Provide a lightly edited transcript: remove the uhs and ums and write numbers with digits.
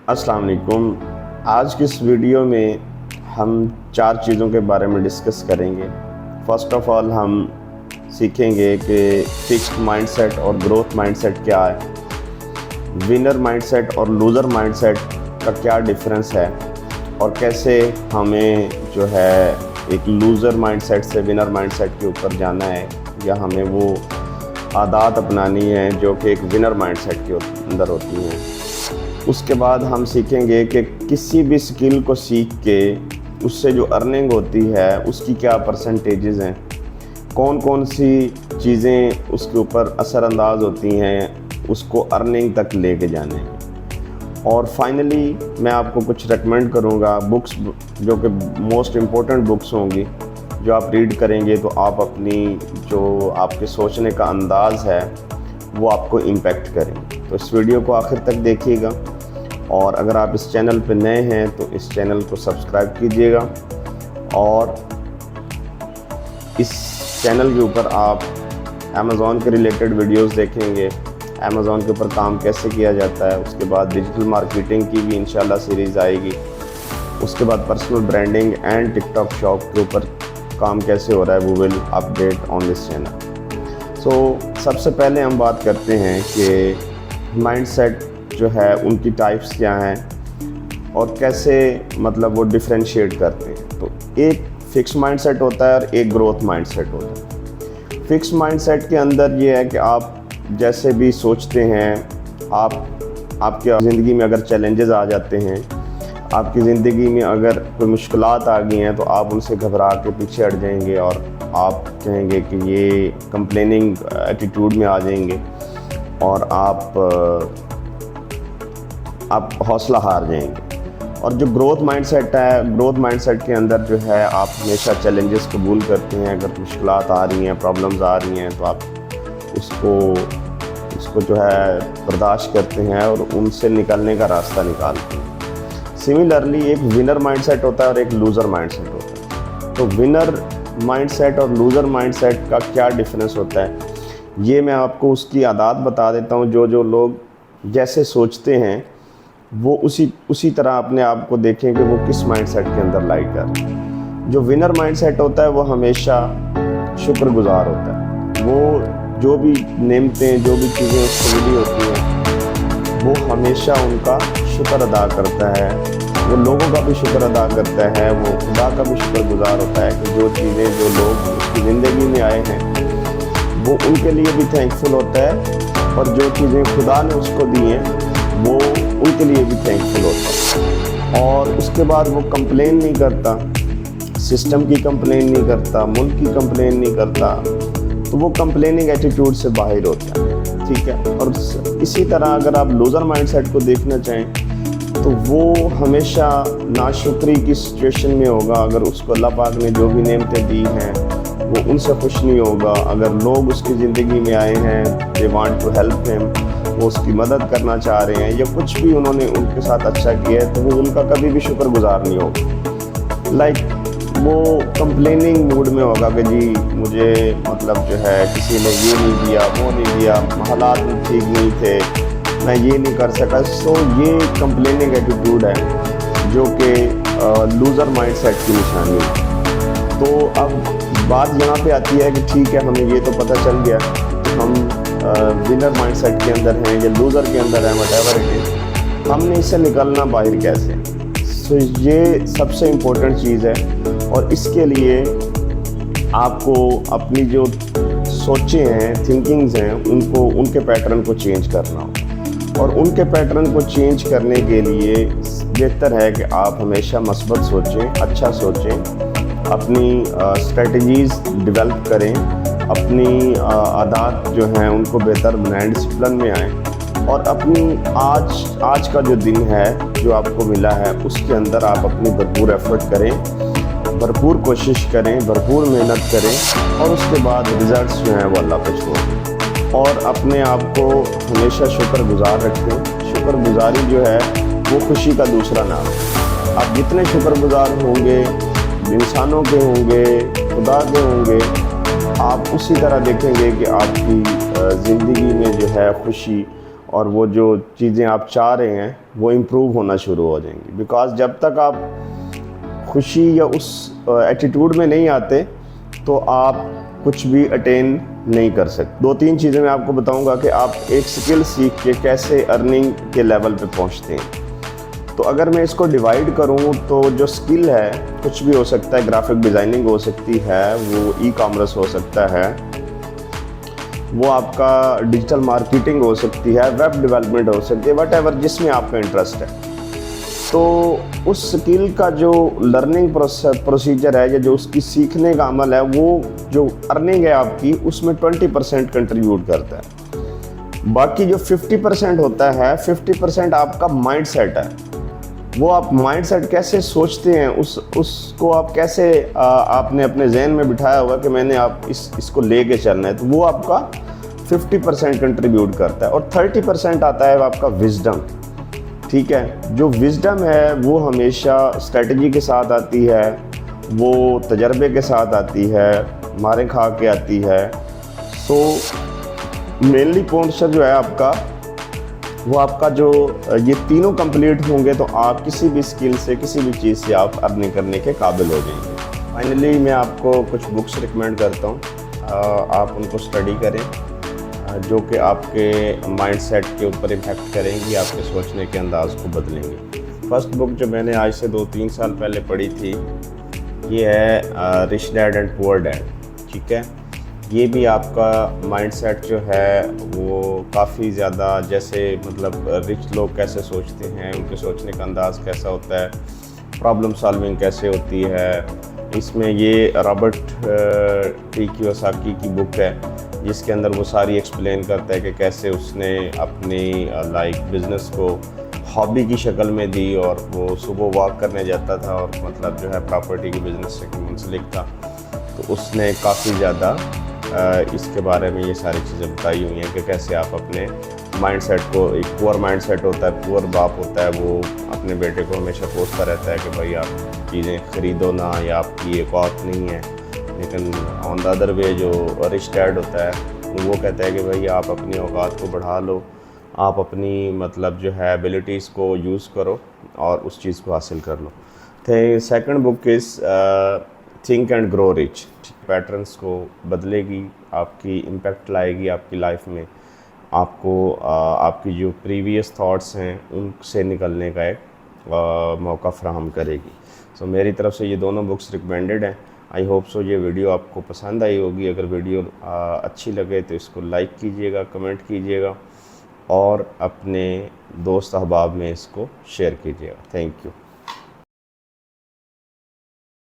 अस्सलाम वालेकुम। आज की इस वीडियो में हम 4 चीज़ों के बारे में डिस्कस करेंगे। फ़र्स्ट ऑफ़ ऑल हम सीखेंगे कि फिक्स्ड माइंडसेट और ग्रोथ माइंडसेट क्या है, विनर माइंडसेट और लूज़र माइंडसेट का क्या डिफरेंस है, और कैसे हमें जो है एक लूज़र माइंडसेट से विनर माइंडसेट के ऊपर जाना है, या हमें वो आदत अपनानी है जो कि एक विनर माइंडसेट के अंदर होती हैं। उसके बाद हम सीखेंगे कि किसी भी स्किल को सीख के उससे जो अर्निंग होती है उसकी क्या परसेंटेजेस हैं, कौन कौन सी चीज़ें उसके ऊपर असरअंदाज होती हैं उसको अर्निंग तक लेके जाने। और फाइनली मैं आपको कुछ रेकमेंड करूँगा बुक्स, जो कि मोस्ट इम्पोर्टेंट बुक्स होंगी, जो आप रीड करेंगे तो आप अपनी जो आपके सोचने का अंदाज़ है वो आपको इम्पेक्ट करेंगे। तो इस वीडियो को आखिर तक देखिएगा, और अगर आप इस चैनल पर नए हैं तो इस चैनल को सब्सक्राइब कीजिएगा। और इस चैनल के ऊपर आप अमेज़ॉन के रिलेटेड वीडियोस देखेंगे, अमेज़ॉन के ऊपर काम कैसे किया जाता है, उसके बाद डिजिटल मार्केटिंग की भी इंशाल्लाह सीरीज़ आएगी, उसके बाद personal branding and TikTok shop के ऊपर काम कैसे हो रहा है, वो will update on this channel. सबसे पहले हम बात करते हैं कि माइंडसेट जो है उनकी टाइप्स क्या हैं और कैसे मतलब वो डिफरेंशिएट करते हैं। तो एक फिक्स माइंडसेट होता है और एक ग्रोथ माइंडसेट होता है। फिक्स माइंडसेट के अंदर ये है कि आप जैसे भी सोचते हैं, आपकी ज़िंदगी में अगर चैलेंजेस आ जाते हैं, आपकी ज़िंदगी में अगर कोई मुश्किलात आ गई हैं, तो आप उनसे घबरा के पीछे हट जाएंगे और आप कहेंगे कि ये कंप्लेनिंग एटीट्यूड में आ जाएंगे और आप हौसला हार जाएंगे। और जो ग्रोथ माइंडसेट है, ग्रोथ माइंडसेट के अंदर जो है आप हमेशा चैलेंजेस कबूल करते हैं। अगर मुश्किलात आ रही हैं, प्रॉब्लम्स आ रही हैं, तो आप उसको जो है बर्दाश्त करते हैं और उनसे निकलने का रास्ता निकालते हैं। सिमिलरली एक विनर माइंडसेट होता है और एक लूज़र माइंडसेट होता है। तो विनर माइंडसेट और लूज़र माइंडसेट का क्या डिफरेंस होता है, ये मैं आपको उसकी आदत बता देता हूँ। जो लोग जैसे सोचते हैं वो उसी तरह अपने आप को देखें कि वो किस माइंडसेट के अंदर लाई कर। जो विनर माइंडसेट होता है वो हमेशा शुक्रगुजार होता है। वो जो भी नेमतें, जो भी चीज़ें उसको मिली होती हैं, वो हमेशा उनका शुक्र अदा करता है। वो लोगों का भी शुक्र अदा करता है, वो खुदा का भी शुक्रगुजार होता है कि जो चीज़ें, जो लोग उसकी ज़िंदगी में आए हैं, वो उनके लिए भी थैंकफुल होता है, और जो चीज़ें खुदा ने उसको दी हैं वो उनके लिए भी थैंकफुल होता है। और उसके बाद वो कंप्लेन नहीं करता, सिस्टम की कंप्लेन नहीं करता, मुल्क की कंप्लेन नहीं करता, तो वो कंप्लेनिंग एटीट्यूड से बाहर होता है। ठीक है। और इसी तरह अगर आप लूज़र माइंडसेट को देखना चाहें तो वो हमेशा नाशुक्री की सिचुएशन में होगा। अगर उसको अल्लाह पाक ने जो भी नेमतें दी हैं वो उनसे खुश नहीं होगा। अगर लोग उसकी ज़िंदगी में आए हैं, they want to help him, वो उसकी मदद करना चाह रहे हैं, या कुछ भी उन्होंने उनके साथ अच्छा किया है, तो वो उनका कभी भी शुक्रगुजार नहीं होगा। वो कंप्लेनिंग मूड में होगा कि जी मुझे मतलब जो है किसी ने ये नहीं दिया, वो नहीं दिया, हालात ठीक नहीं थे, मैं ये नहीं कर सका। ये कंप्लेनिंग एटीट्यूड है जो कि लूज़र माइंडसेट की निशानी है। तो अब बात यहाँ पे आती है कि ठीक है, हमें ये तो पता चल गया हम विनर माइंडसेट के अंदर हैं या लूज़र के अंदर हैं, व्हाटएवर इट इज़, हमने इससे निकलना बाहर कैसे। ये सबसे इम्पोर्टेंट चीज़ है, और इसके लिए आपको अपनी जो सोचें हैं, थिंकिंग्स हैं, उनके पैटर्न को चेंज करना हो। और उनके पैटर्न को चेंज करने के लिए बेहतर है कि आप हमेशा मस्बत सोचें, अच्छा सोचें, अपनी स्ट्रेटजीज़ डेवलप करें, अपनी आदत जो हैं उनको बेहतर बनाएं, डिसिप्लिन में आएँ, और अपनी आज का जो दिन है जो आपको मिला है उसके अंदर आप अपनी भरपूर एफर्ट करें, भरपूर कोशिश करें, भरपूर मेहनत करें, और उसके बाद रिज़ल्ट्स जो हैं वो अल्लाह पे छोड़ दें। और अपने आप को हमेशा शुक्रगुजार रखें। शुक्रगुजारी जो है वो खुशी का दूसरा नाम है। आप जितने शुक्रगुजार होंगे, इंसानों के होंगे, खुदा के होंगे, आप उसी तरह देखेंगे कि आपकी ज़िंदगी में जो है खुशी اور وہ جو چیزیں آپ چاہ رہے ہیں وہ امپروو ہونا شروع ہو جائیں گی. بیکاز جب تک آپ خوشی یا اس ایٹیٹیوڈ میں نہیں آتے تو آپ کچھ بھی اٹین نہیں کر سکتے. 2-3 چیزیں میں آپ کو بتاؤں گا کہ آپ ایک سکل سیکھ کے کیسے ارننگ کے لیول پہ پہنچتے ہیں. تو اگر میں اس کو ڈیوائیڈ کروں تو جو سکل ہے کچھ بھی ہو سکتا ہے. گرافک ڈیزائننگ ہو سکتی ہے, وہ ای کامرس ہو سکتا ہے, وہ آپ کا ڈیجیٹل مارکیٹنگ ہو سکتی ہے, ویب ڈیولپمنٹ ہو سکتی ہے, وٹ ایور جس میں آپ کا انٹرسٹ ہے. تو اس سکل کا جو لرننگ پروسیجر ہے یا جو اس کی سیکھنے کا عمل ہے, وہ جو ارننگ ہے آپ کی اس میں 20% کنٹریبیوٹ کرتا ہے. باقی جو 50% ہوتا ہے, 50% آپ کا مائنڈ سیٹ ہے. وہ آپ مائنڈ سیٹ کیسے سوچتے ہیں, اس کو آپ کیسے آپ نے اپنے ذہن میں بٹھایا ہوا کہ میں نے آپ اس کو لے کے چلنا ہے, تو وہ آپ کا 50% کنٹریبیوٹ کرتا ہے. اور 30% آتا ہے آپ کا وزڈم. ٹھیک ہے, جو وزڈم ہے وہ ہمیشہ اسٹریٹجی کے ساتھ آتی ہے, وہ تجربے کے ساتھ آتی ہے, مارے کھا کے آتی ہے. سو مینلی پورشن جو ہے آپ کا, وہ آپ کا جو یہ تینوں کمپلیٹ ہوں گے تو آپ کسی بھی اسکل سے, کسی بھی چیز سے آپ ارننگ کرنے کے قابل ہو جائیں گے. فائنلی میں آپ کو کچھ بکس ریکمینڈ کرتا ہوں, آپ ان کو اسٹڈی کریں جو کہ آپ کے مائنڈ سیٹ کے اوپر امپیکٹ کریں گی, آپ کے سوچنے کے انداز کو بدلیں گی. فرسٹ بک جو میں نے آج سے 2-3 سال پہلے پڑھی تھی, یہ ہے رچ ڈیڈ اینڈ پور ڈیڈ. ٹھیک ہے, یہ بھی آپ کا مائنڈ سیٹ جو ہے وہ کافی زیادہ, جیسے مطلب رچ لوگ کیسے سوچتے ہیں, ان کے سوچنے کا انداز کیسا ہوتا ہے, پرابلم سالونگ کیسے ہوتی ہے. اس میں یہ رابرٹ ٹی کیوساکی کی بک ہے جس کے اندر وہ ساری ایکسپلین کرتا ہے کہ کیسے اس نے اپنی بزنس کو ہابی کی شکل میں دی, اور وہ صبح واک کرنے جاتا تھا اور مطلب جو ہے پراپرٹی کی بزنس سے منسلک تھا. تو اس نے کافی زیادہ اس کے بارے میں یہ ساری چیزیں بتائی ہوئی ہیں کہ کیسے آپ اپنے مائنڈ سیٹ کو, ایک پور مائنڈ سیٹ ہوتا ہے, پور باپ ہوتا ہے, وہ اپنے بیٹے کو ہمیشہ کوستا رہتا ہے کہ بھائی آپ چیزیں خریدو نہ, یا آپ کی یہ اوقات نہیں ہے. لیکن آن دا ادر وے جو رچ ڈیڈ ہوتا ہے وہ کہتا ہے کہ بھائی آپ اپنی اوقات کو بڑھا لو, آپ اپنی مطلب جو ہے ایبیلٹیز کو یوز کرو اور اس چیز کو حاصل کر لو. Second book is Think and Grow Rich. Patterns کو بدلے گی, آپ کی امپیکٹ لائے گی آپ کی لائف میں, آپ کو آپ کی جو پریویس تھاٹس ہیں ان سے نکلنے کا ایک موقع فراہم کرے گی. سو میری طرف سے یہ دونوں بکس ریکمینڈڈ ہیں. آئی ہوپ سو یہ ویڈیو آپ کو پسند آئی ہوگی. اگر ویڈیو اچھی لگے تو اس کو لائک کیجیے گا, کمنٹ کیجیے گا, اور اپنے دوست احباب میں اس کو شیئر کیجیے گا. Thank you.